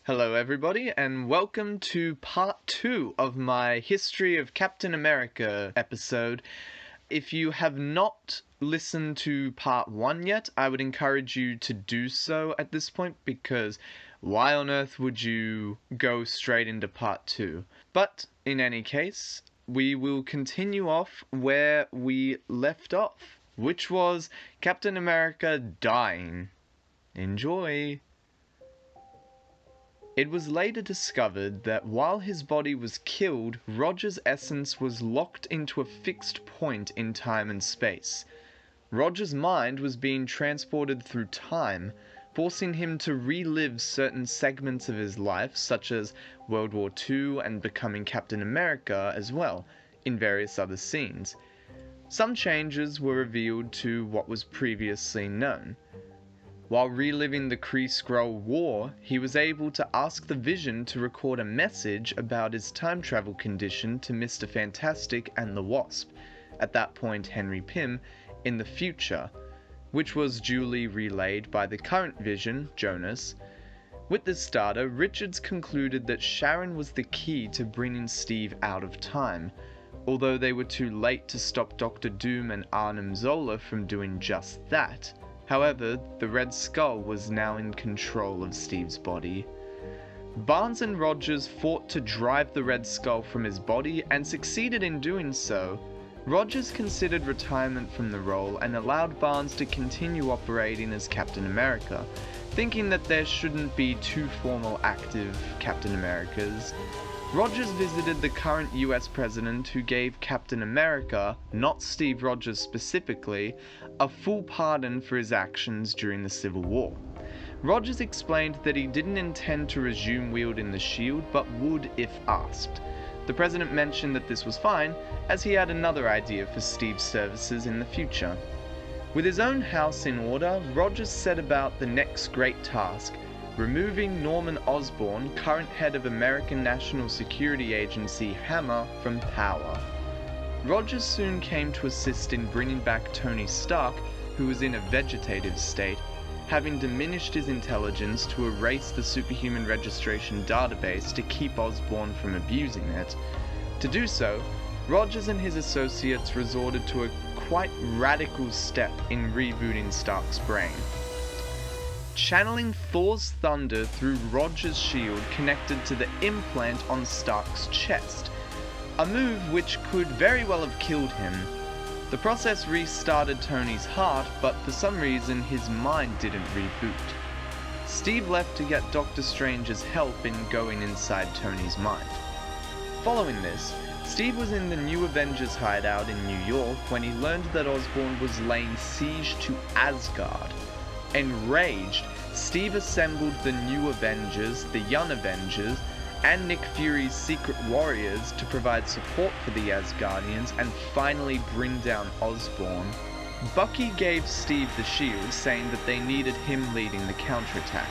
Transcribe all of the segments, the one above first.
Hello, everybody, and welcome to part 2 of my History of Captain America episode. If you have not listened to part 1 yet, I would encourage you to do so at this point because why on earth would you go straight into part 2? But in any case, we will continue off where we left off, which was Captain America dying. Enjoy! It was later discovered that while his body was killed, Roger's essence was locked into a fixed point in time and space. Roger's mind was being transported through time, forcing him to relive certain segments of his life, such as World War II and becoming Captain America as well, in various other scenes. Some changes were revealed to what was previously known. While reliving the Kree-Skrull War, he was able to ask the Vision to record a message about his time travel condition to Mr. Fantastic and the Wasp, at that point Henry Pym, in the future, which was duly relayed by the current Vision, Jonas. With this data, Richards concluded that Sharon was the key to bringing Steve out of time, although they were too late to stop Dr. Doom and Arnim Zola from doing just that. However, the Red Skull was now in control of Steve's body. Barnes and Rogers fought to drive the Red Skull from his body and succeeded in doing so. Rogers considered retirement from the role and allowed Barnes to continue operating as Captain America, thinking that there shouldn't be two formal active Captain Americas. Rogers visited the current US president who gave Captain America, not Steve Rogers specifically, a full pardon for his actions during the Civil War. Rogers explained that he didn't intend to resume wielding the shield, but would if asked. The president mentioned that this was fine, as he had another idea for Steve's services in the future. With his own house in order, Rogers set about the next great task, removing Norman Osborn, current head of American National Security Agency Hammer, from power. Rogers soon came to assist in bringing back Tony Stark, who was in a vegetative state, having diminished his intelligence to erase the superhuman registration database to keep Osborn from abusing it. To do so, Rogers and his associates resorted to a quite radical step in rebooting Stark's brain. Channeling Thor's thunder through Rogers' shield connected to the implant on Stark's chest, a move which could very well have killed him. The process restarted Tony's heart, but for some reason his mind didn't reboot. Steve left to get Doctor Strange's help in going inside Tony's mind. Following this, Steve was in the New Avengers hideout in New York when he learned that Osborn was laying siege to Asgard. Enraged, Steve assembled the New Avengers, the Young Avengers, and Nick Fury's Secret Warriors to provide support for the Asgardians and finally bring down Osborn. Bucky gave Steve the shield, saying that they needed him leading the counterattack.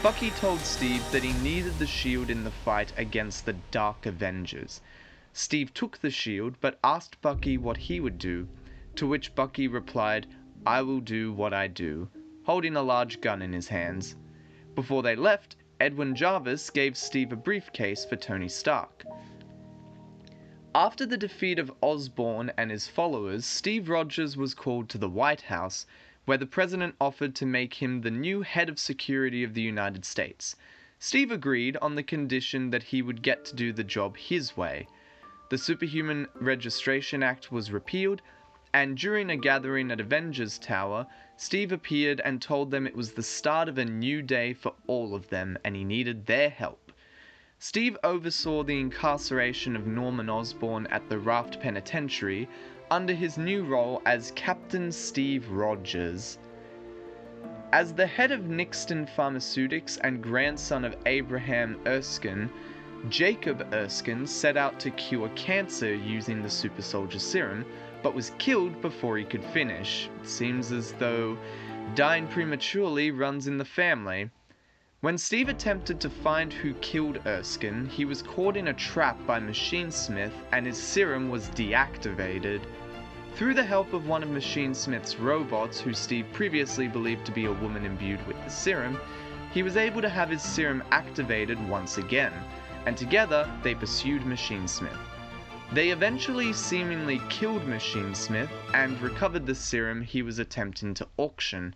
Bucky told Steve that he needed the shield in the fight against the Dark Avengers. Steve took the shield but asked Bucky what he would do, to which Bucky replied, "I will do what I do," holding a large gun in his hands. Before they left, Edwin Jarvis gave Steve a briefcase for Tony Stark. After the defeat of Osborn and his followers, Steve Rogers was called to the White House, where the president offered to make him the new head of security of the United States. Steve agreed on the condition that he would get to do the job his way. The Superhuman Registration Act was repealed, and during a gathering at Avengers Tower, Steve appeared and told them it was the start of a new day for all of them and he needed their help. Steve oversaw the incarceration of Norman Osborn at the Raft Penitentiary under his new role as Captain Steve Rogers. As the head of Nixon Pharmaceutics and grandson of Abraham Erskine, Jacob Erskine set out to cure cancer using the super soldier serum, but was killed before he could finish. It seems as though dying prematurely runs in the family. When Steve attempted to find who killed Erskine, he was caught in a trap by Machine Smith and his serum was deactivated. Through the help of one of Machine Smith's robots, who Steve previously believed to be a woman imbued with the serum, he was able to have his serum activated once again, and together they pursued Machine Smith. They eventually seemingly killed Machine Smith and recovered the serum he was attempting to auction,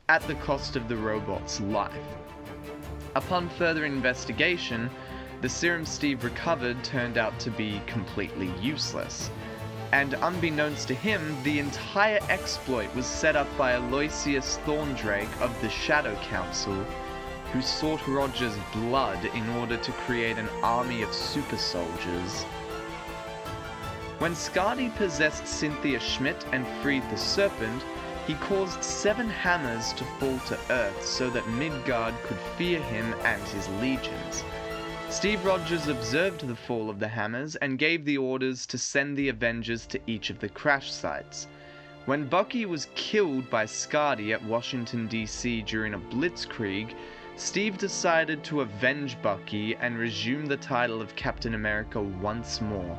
at the cost of the robot's life. Upon further investigation, the serum Steve recovered turned out to be completely useless, and unbeknownst to him, the entire exploit was set up by Aloysius Thorndrake of the Shadow Council, who sought Rogers' blood in order to create an army of super soldiers. When Skadi possessed Cynthia Schmidt and freed the Serpent, he caused 7 hammers to fall to Earth so that Midgard could fear him and his legions. Steve Rogers observed the fall of the hammers and gave the orders to send the Avengers to each of the crash sites. When Bucky was killed by Skadi at Washington, D.C. during a blitzkrieg, Steve decided to avenge Bucky and resume the title of Captain America once more.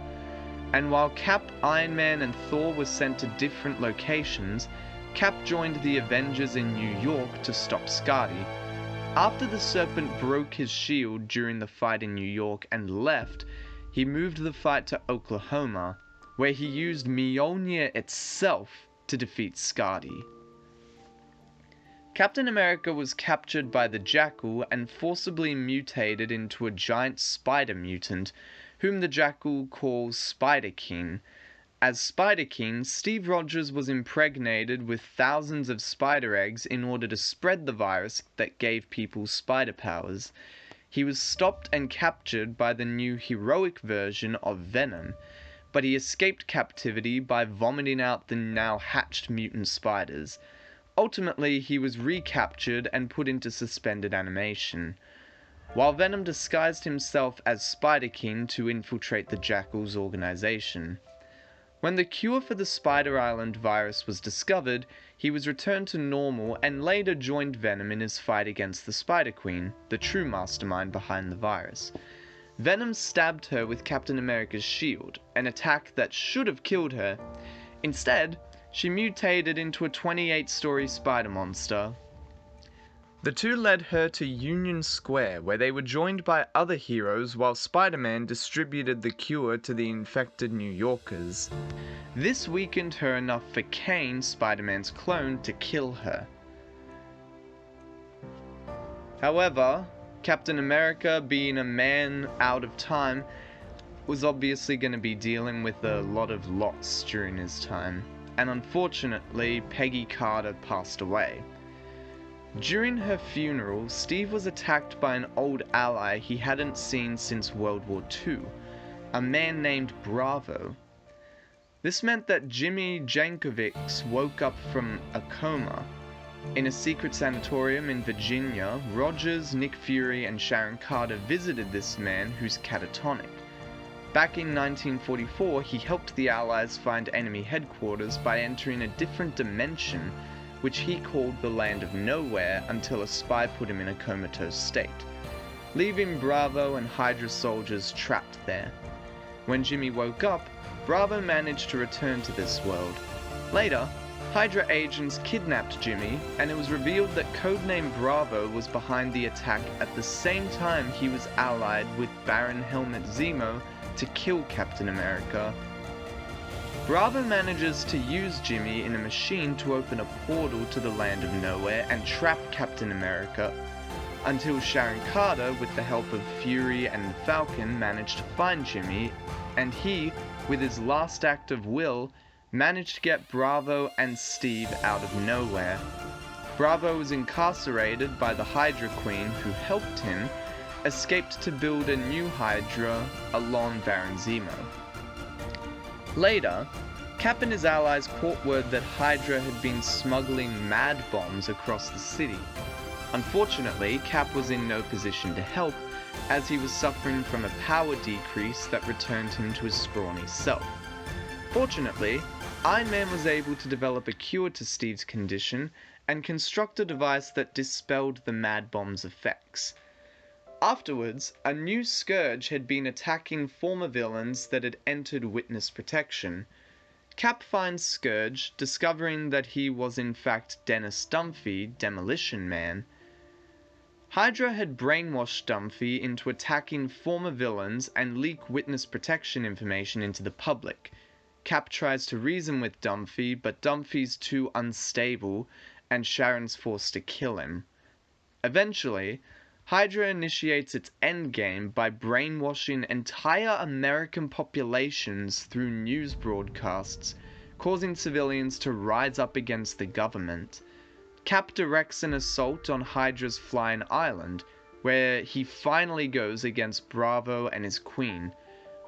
And while Cap, Iron Man, and Thor were sent to different locations, Cap joined the Avengers in New York to stop Skadi. After the Serpent broke his shield during the fight in New York and left, he moved the fight to Oklahoma, where he used Mjolnir itself to defeat Skadi. Captain America was captured by the Jackal and forcibly mutated into a giant spider mutant, whom the Jackal calls Spider-King. As Spider-King, Steve Rogers was impregnated with thousands of spider eggs in order to spread the virus that gave people spider powers. He was stopped and captured by the new heroic version of Venom, but he escaped captivity by vomiting out the now hatched mutant spiders. Ultimately, he was recaptured and put into suspended animation, while Venom disguised himself as Spider-King to infiltrate the Jackal's organization. When the cure for the Spider Island virus was discovered, he was returned to normal and later joined Venom in his fight against the Spider-Queen, the true mastermind behind the virus. Venom stabbed her with Captain America's shield, an attack that should have killed her. Instead, she mutated into a 28-story spider monster. The two led her to Union Square, where they were joined by other heroes while Spider-Man distributed the cure to the infected New Yorkers. This weakened her enough for Kane, Spider-Man's clone, to kill her. However, Captain America, being a man out of time, was obviously going to be dealing with a lot of loss during his time, and unfortunately, Peggy Carter passed away. During her funeral, Steve was attacked by an old ally he hadn't seen since World War II, a man named Bravo. This meant that Jimmy Jankovics woke up from a coma. In a secret sanatorium in Virginia, Rogers, Nick Fury, and Sharon Carter visited this man who's catatonic. Back in 1944, he helped the Allies find enemy headquarters by entering a different dimension, which he called the Land of Nowhere, until a spy put him in a comatose state, leaving Bravo and Hydra soldiers trapped there. When Jimmy woke up, Bravo managed to return to this world. Later, Hydra agents kidnapped Jimmy, and it was revealed that codename Bravo was behind the attack at the same time he was allied with Baron Helmut Zemo to kill Captain America. Bravo manages to use Jimmy in a machine to open a portal to the Land of Nowhere and trap Captain America, until Sharon Carter, with the help of Fury and the Falcon, managed to find Jimmy, and he, with his last act of will, managed to get Bravo and Steve out of nowhere. Bravo was incarcerated by the Hydra Queen, who helped him, escaped to build a new Hydra along Baron Zemo. Later, Cap and his allies caught word that Hydra had been smuggling mad bombs across the city. Unfortunately, Cap was in no position to help, as he was suffering from a power decrease that returned him to his scrawny self. Fortunately, Iron Man was able to develop a cure to Steve's condition and construct a device that dispelled the mad bomb's effects. Afterwards, a new scourge had been attacking former villains that had entered witness protection. Cap finds Scourge, discovering that he was in fact Dennis Dunphy, Demolition Man. Hydra had brainwashed Dunphy into attacking former villains and leak witness protection information into the public. Cap tries to reason with Dunphy, but Dunphy's too unstable, and Sharon's forced to kill him. Eventually, Hydra initiates its endgame by brainwashing entire American populations through news broadcasts, causing civilians to rise up against the government. Cap directs an assault on Hydra's flying island, where he finally goes against Bravo and his queen.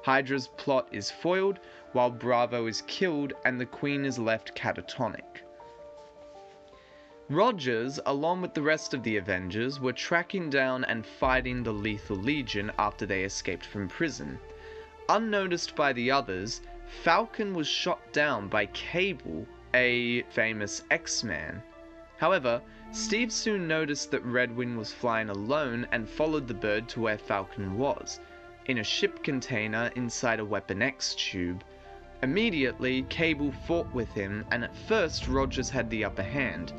Hydra's plot is foiled, while Bravo is killed and the queen is left catatonic. Rogers, along with the rest of the Avengers, were tracking down and fighting the Lethal Legion after they escaped from prison. Unnoticed by the others, Falcon was shot down by Cable, a famous X-Man. However, Steve soon noticed that Redwing was flying alone and followed the bird to where Falcon was, in a ship container inside a Weapon X tube. Immediately, Cable fought with him, and at first Rogers had the upper hand.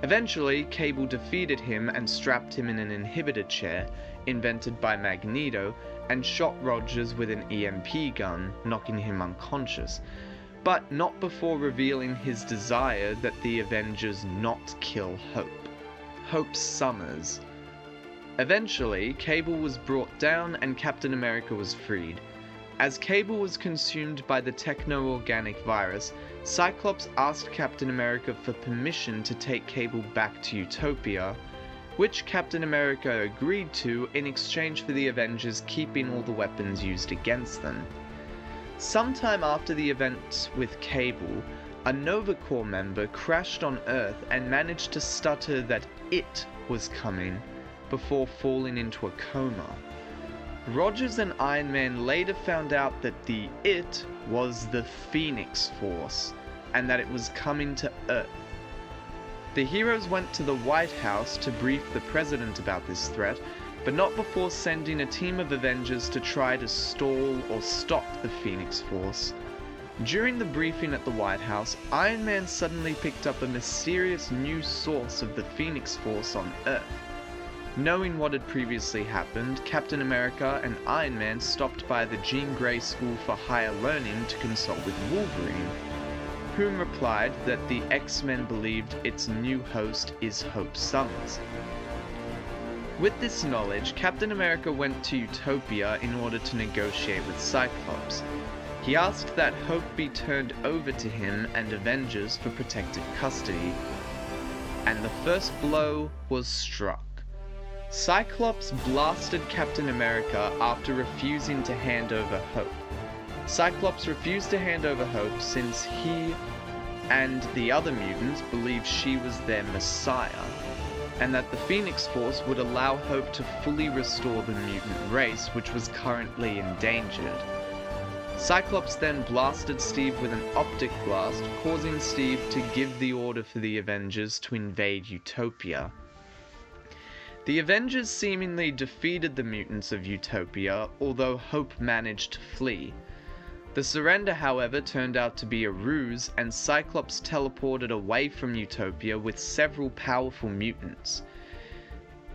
Eventually, Cable defeated him and strapped him in an inhibitor chair, invented by Magneto, and shot Rogers with an EMP gun, knocking him unconscious, but not before revealing his desire that the Avengers not kill Hope. Hope Summers. Eventually, Cable was brought down and Captain America was freed. As Cable was consumed by the techno-organic virus, Cyclops asked Captain America for permission to take Cable back to Utopia, which Captain America agreed to in exchange for the Avengers keeping all the weapons used against them. Sometime after the events with Cable, a Nova Corps member crashed on Earth and managed to stutter that it was coming before falling into a coma. Rogers and Iron Man later found out that the it was the Phoenix Force, and that it was coming to Earth. The heroes went to the White House to brief the president about this threat, but not before sending a team of Avengers to try to stall or stop the Phoenix Force. During the briefing at the White House, Iron Man suddenly picked up a mysterious new source of the Phoenix Force on Earth. Knowing what had previously happened, Captain America and Iron Man stopped by the Jean Grey School for Higher Learning to consult with Wolverine, whom replied that the X-Men believed its new host is Hope Summers. With this knowledge, Captain America went to Utopia in order to negotiate with Cyclops. He asked that Hope be turned over to him and Avengers for protective custody, and the first blow was struck. Cyclops blasted Captain America after refusing to hand over Hope. Cyclops refused to hand over Hope since he and the other mutants believed she was their messiah, and that the Phoenix Force would allow Hope to fully restore the mutant race, which was currently endangered. Cyclops then blasted Steve with an optic blast, causing Steve to give the order for the Avengers to invade Utopia. The Avengers seemingly defeated the mutants of Utopia, although Hope managed to flee. The surrender, however, turned out to be a ruse, and Cyclops teleported away from Utopia with several powerful mutants.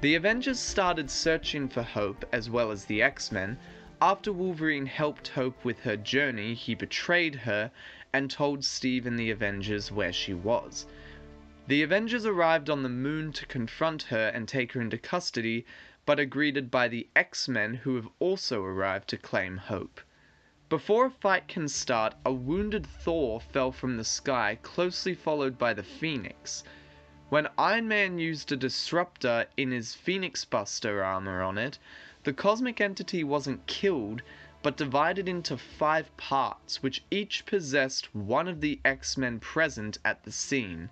The Avengers started searching for Hope, as well as the X-Men. After Wolverine helped Hope with her journey, he betrayed her and told Steve and the Avengers where she was. The Avengers arrived on the moon to confront her and take her into custody, but are greeted by the X-Men, who have also arrived to claim Hope. Before a fight can start, a wounded Thor fell from the sky, closely followed by the Phoenix. When Iron Man used a disruptor in his Phoenix Buster armor on it, the cosmic entity wasn't killed, but divided into 5 parts, which each possessed one of the X-Men present at the scene.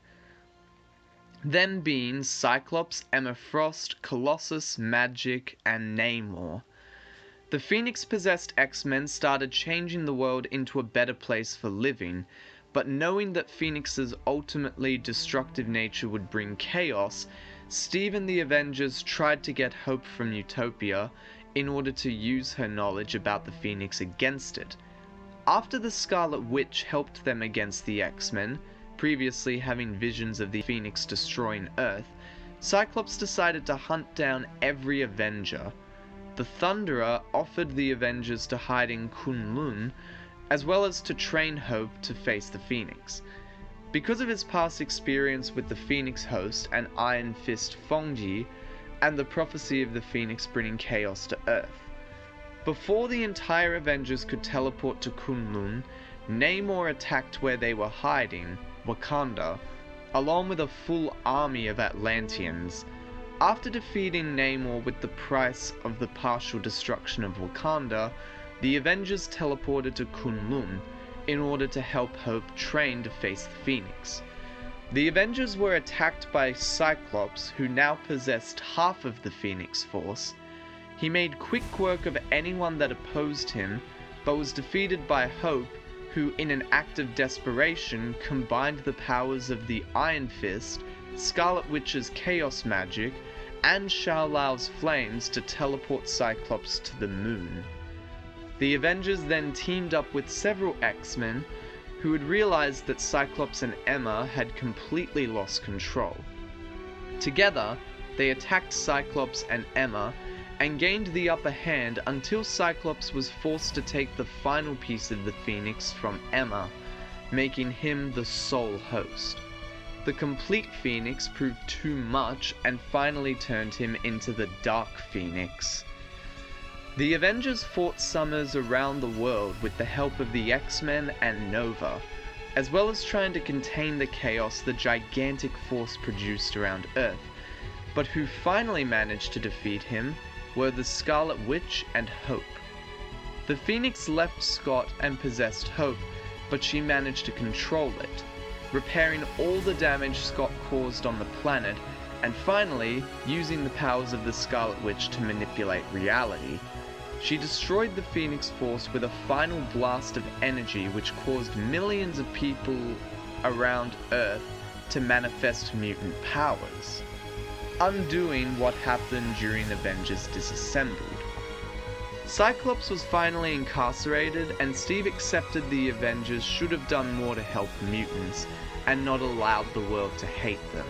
Them being Cyclops, Emma Frost, Colossus, Magik, and Namor. The Phoenix-possessed X-Men started changing the world into a better place for living, but knowing that Phoenix's ultimately destructive nature would bring chaos, Steve and the Avengers tried to get Hope from Utopia in order to use her knowledge about the Phoenix against it. After the Scarlet Witch helped them against the X-Men, previously having visions of the Phoenix destroying Earth, Cyclops decided to hunt down every Avenger. The Thunderer offered the Avengers to hide in Kunlun, as well as to train Hope to face the Phoenix. Because of his past experience with the Phoenix host and Iron Fist Fongji, and the prophecy of the Phoenix bringing chaos to Earth. Before the entire Avengers could teleport to Kunlun, Namor attacked where they were hiding, Wakanda, along with a full army of Atlanteans. After defeating Namor with the price of the partial destruction of Wakanda, the Avengers teleported to Kunlun in order to help Hope train to face the Phoenix. The Avengers were attacked by Cyclops, who now possessed half of the Phoenix Force. He made quick work of anyone that opposed him, but was defeated by Hope, who in an act of desperation combined the powers of the Iron Fist, Scarlet Witch's Chaos Magic, and Shao-Lao's flames to teleport Cyclops to the moon. The Avengers then teamed up with several X-Men, who had realized that Cyclops and Emma had completely lost control. Together, they attacked Cyclops and Emma, and gained the upper hand until Cyclops was forced to take the final piece of the Phoenix from Emma, making him the sole host. The complete Phoenix proved too much and finally turned him into the Dark Phoenix. The Avengers fought summers around the world with the help of the X-Men and Nova, as well as trying to contain the chaos the gigantic force produced around Earth, but who finally managed to defeat him were the Scarlet Witch and Hope. The Phoenix left Scott and possessed Hope, but she managed to control it, repairing all the damage Scott caused on the planet, and finally using the powers of the Scarlet Witch to manipulate reality. She destroyed the Phoenix Force with a final blast of energy which caused millions of people around Earth to manifest mutant powers, undoing what happened during Avengers Disassembled. Cyclops was finally incarcerated, and Steve accepted the Avengers should have done more to help mutants, and not allowed the world to hate them.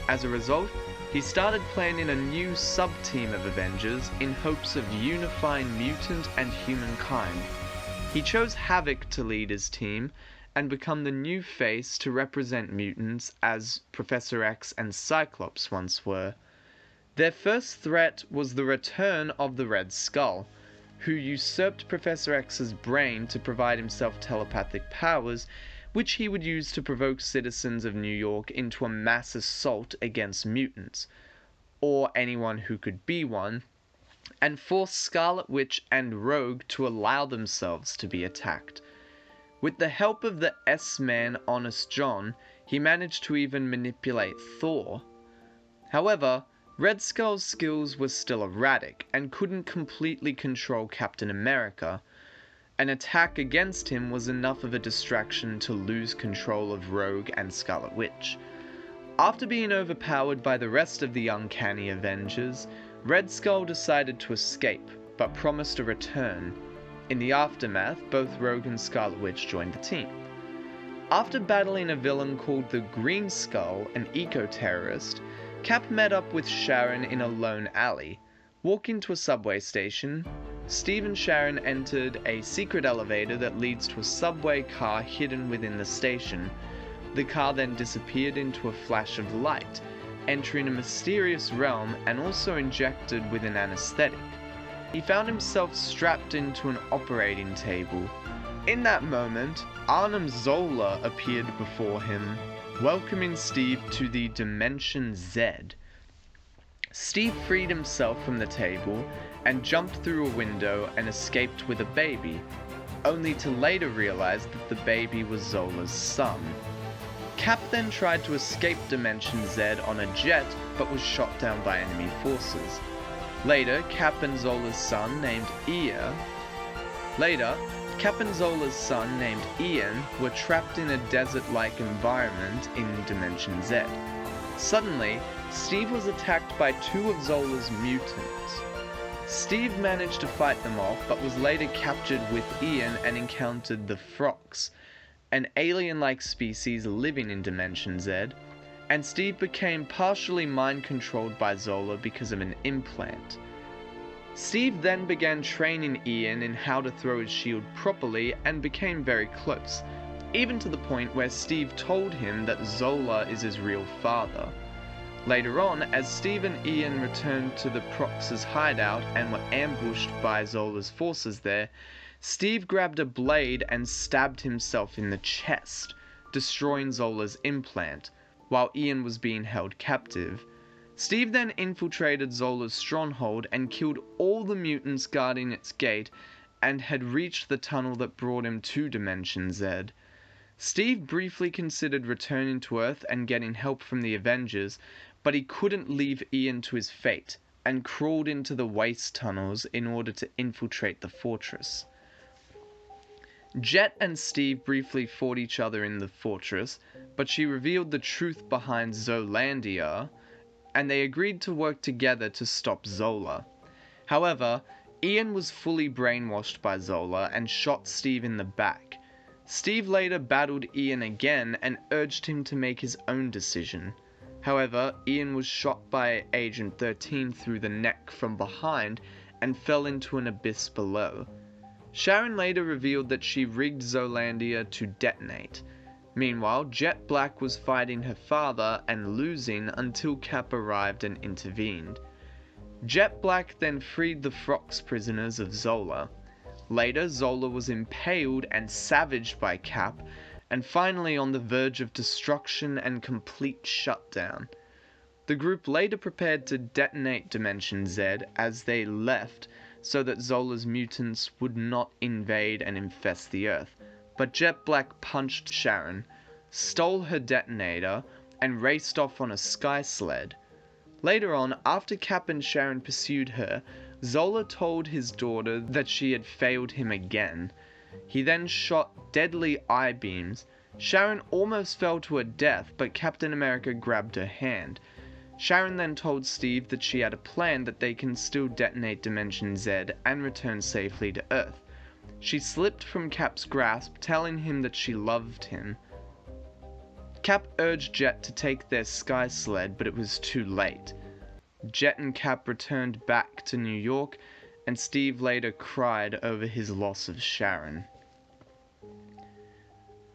As a result, he started planning a new sub-team of Avengers in hopes of unifying mutant and humankind. He chose Havoc to lead his team, and become the new face to represent mutants as Professor X and Cyclops once were. Their first threat was the return of the Red Skull, who usurped Professor X's brain to provide himself telepathic powers, which he would use to provoke citizens of New York into a mass assault against mutants, or anyone who could be one, and force Scarlet Witch and Rogue to allow themselves to be attacked. With the help of the S-Man Honest John, he managed to even manipulate Thor. However, Red Skull's skills were still erratic and couldn't completely control Captain America. An attack against him was enough of a distraction to lose control of Rogue and Scarlet Witch. After being overpowered by the rest of the Uncanny Avengers, Red Skull decided to escape, but promised a return. In the aftermath, both Rogue and Scarlet Witch joined the team. After battling a villain called the Green Skull, an eco-terrorist, Cap met up with Sharon in a lone alley. Walking to a subway station, Steve and Sharon entered a secret elevator that leads to a subway car hidden within the station. The car then disappeared into a flash of light, entering a mysterious realm and also injected with an anesthetic. He found himself strapped into an operating table. In that moment, Arnim Zola appeared before him, welcoming Steve to the Dimension Z. Steve freed himself from the table and jumped through a window and escaped with a baby, only to later realize that the baby was Zola's son. Cap then tried to escape Dimension Z on a jet, but was shot down by enemy forces. Later, Cap and Zola's son named Ian were trapped in a desert-like environment in Dimension Z. Suddenly, Steve was attacked by two of Zola's mutants. Steve managed to fight them off, but was later captured with Ian and encountered the Frox, an alien-like species living in Dimension Z, and Steve became partially mind-controlled by Zola because of an implant. Steve then began training Ian in how to throw his shield properly and became very close, even to the point where Steve told him that Zola is his real father. Later on, as Steve and Ian returned to the Prox's hideout and were ambushed by Zola's forces there, Steve grabbed a blade and stabbed himself in the chest, destroying Zola's implant, while Ian was being held captive. Steve then infiltrated Zola's stronghold and killed all the mutants guarding its gate and had reached the tunnel that brought him to Dimension Z. Steve briefly considered returning to Earth and getting help from the Avengers, but he couldn't leave Ian to his fate and crawled into the waste tunnels in order to infiltrate the fortress. Jet and Steve briefly fought each other in the fortress, but she revealed the truth behind Zolandia, and they agreed to work together to stop Zola. However, Ian was fully brainwashed by Zola and shot Steve in the back. Steve later battled Ian again and urged him to make his own decision. However, Ian was shot by Agent 13 through the neck from behind and fell into an abyss below. Sharon later revealed that she rigged Zolandia to detonate. Meanwhile, Jet Black was fighting her father and losing until Cap arrived and intervened. Jet Black then freed the Frox prisoners of Zola. Later, Zola was impaled and savaged by Cap, and finally on the verge of destruction and complete shutdown. The group later prepared to detonate Dimension Z as they left so that Zola's mutants would not invade and infest the Earth, but Jet Black punched Sharon, stole her detonator, and raced off on a sky sled. Later on, after Cap and Sharon pursued her, Zola told his daughter that she had failed him again. He then shot deadly eye beams. Sharon almost fell to her death, but Captain America grabbed her hand. Sharon then told Steve that she had a plan that they can still detonate Dimension Z and return safely to Earth. She slipped from Cap's grasp, telling him that she loved him. Cap urged Jet to take their sky sled, but it was too late. Jet and Cap returned back to New York, and Steve later cried over his loss of Sharon.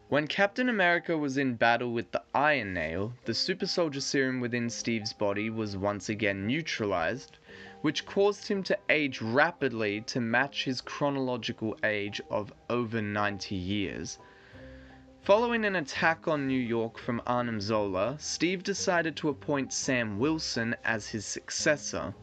When Captain America was in battle with the Iron Nail, the super soldier serum within Steve's body was once again neutralized, which caused him to age rapidly to match his chronological age of over 90 years. Following an attack on New York from Arnim Zola, Steve decided to appoint Sam Wilson as his successor.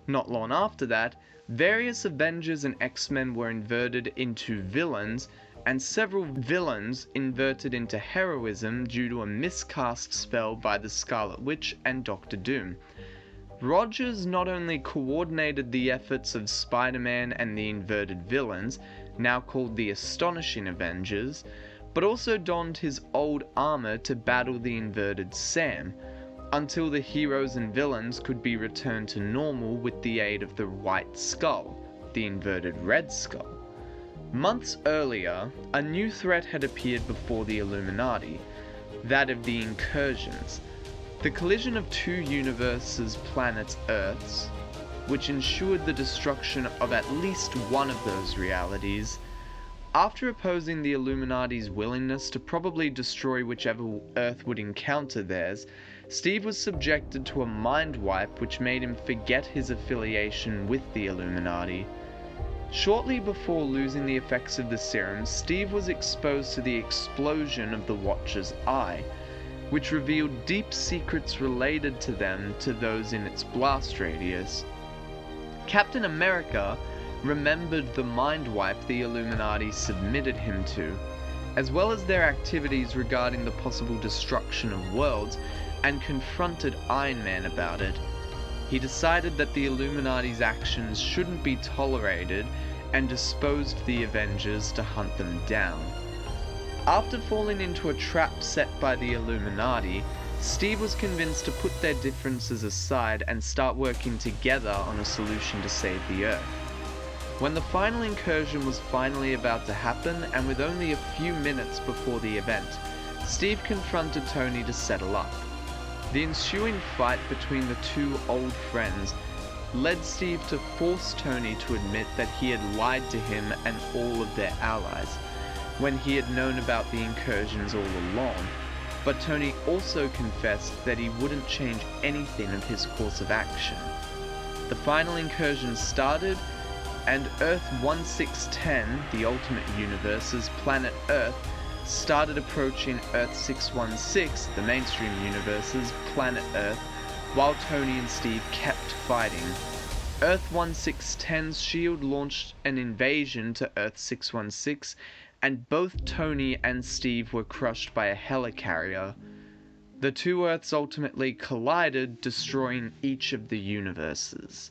Not long after that, various Avengers and X-Men were inverted into villains, and several villains inverted into heroism due to a miscast spell by the Scarlet Witch and Doctor Doom. Rogers not only coordinated the efforts of Spider-Man and the inverted villains, now called the Astonishing Avengers, but also donned his old armor to battle the inverted Sam, until the heroes and villains could be returned to normal with the aid of the White Skull, the inverted Red Skull. Months earlier, a new threat had appeared before the Illuminati, that of the Incursions, the collision of two universes' planets Earths, which ensured the destruction of at least one of those realities. After opposing the Illuminati's willingness to probably destroy whichever Earth would encounter theirs, Steve was subjected to a mind wipe which made him forget his affiliation with the Illuminati. Shortly before losing the effects of the serum, Steve was exposed to the explosion of the Watcher's eye, which revealed deep secrets related to them to those in its blast radius. Captain America remembered the mind wipe the Illuminati submitted him to, as well as their activities regarding the possible destruction of worlds, and confronted Iron Man about it. He decided that the Illuminati's actions shouldn't be tolerated and disposed the Avengers to hunt them down. After falling into a trap set by the Illuminati, Steve was convinced to put their differences aside and start working together on a solution to save the Earth. When the final incursion was finally about to happen, and with only a few minutes before the event, Steve confronted Tony to settle up. The ensuing fight between the two old friends led Steve to force Tony to admit that he had lied to him and all of their allies, when he had known about the incursions all along. But Tony also confessed that he wouldn't change anything of his course of action. The final incursion started, and Earth 1610, the Ultimate Universe's planet Earth, started approaching Earth 616, the mainstream universe's planet Earth, while Tony and Steve kept fighting. Earth 1610's shield launched an invasion to Earth 616, and both Tony and Steve were crushed by a helicarrier. The two Earths ultimately collided, destroying each of the universes.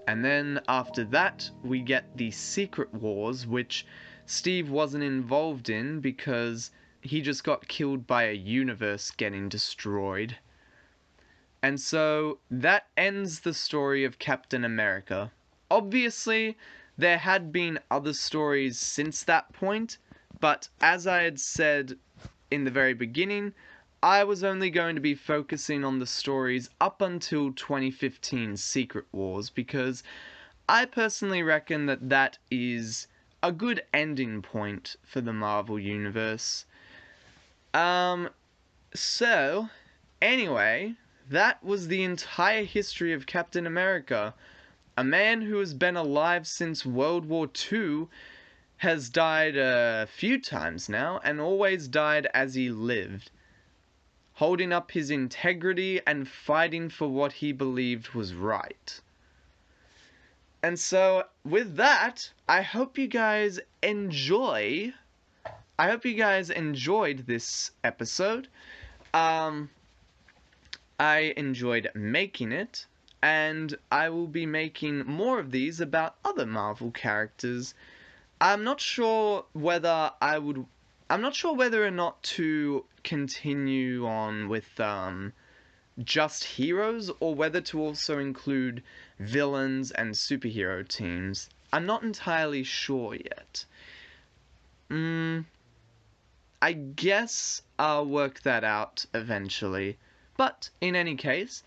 And then after that, we get the Secret Wars, which Steve wasn't involved in because he just got killed by a universe getting destroyed. And so that ends the story of Captain America. Obviously, there had been other stories since that point, but as I had said in the very beginning, I was only going to be focusing on the stories up until 2015's Secret Wars, because I personally reckon that that is a good ending point for the Marvel Universe. So, anyway, that was the entire history of Captain America. A man who has been alive since World War II has died a few times now, and always died as he lived, holding up his integrity and fighting for what he believed was right. And so, with that, I hope you guys enjoyed this episode. I enjoyed making it, and I will be making more of these about other Marvel characters. I'm not sure whether or not to continue on with just heroes, or whether to also include villains and superhero teams. I'm not entirely sure yet. I guess I'll work that out eventually. But in any case,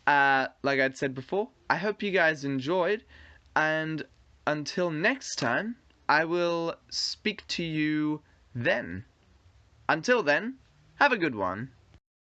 like I'd said before, I hope you guys enjoyed, and until next time, I will speak to you then. Until then, have a good one.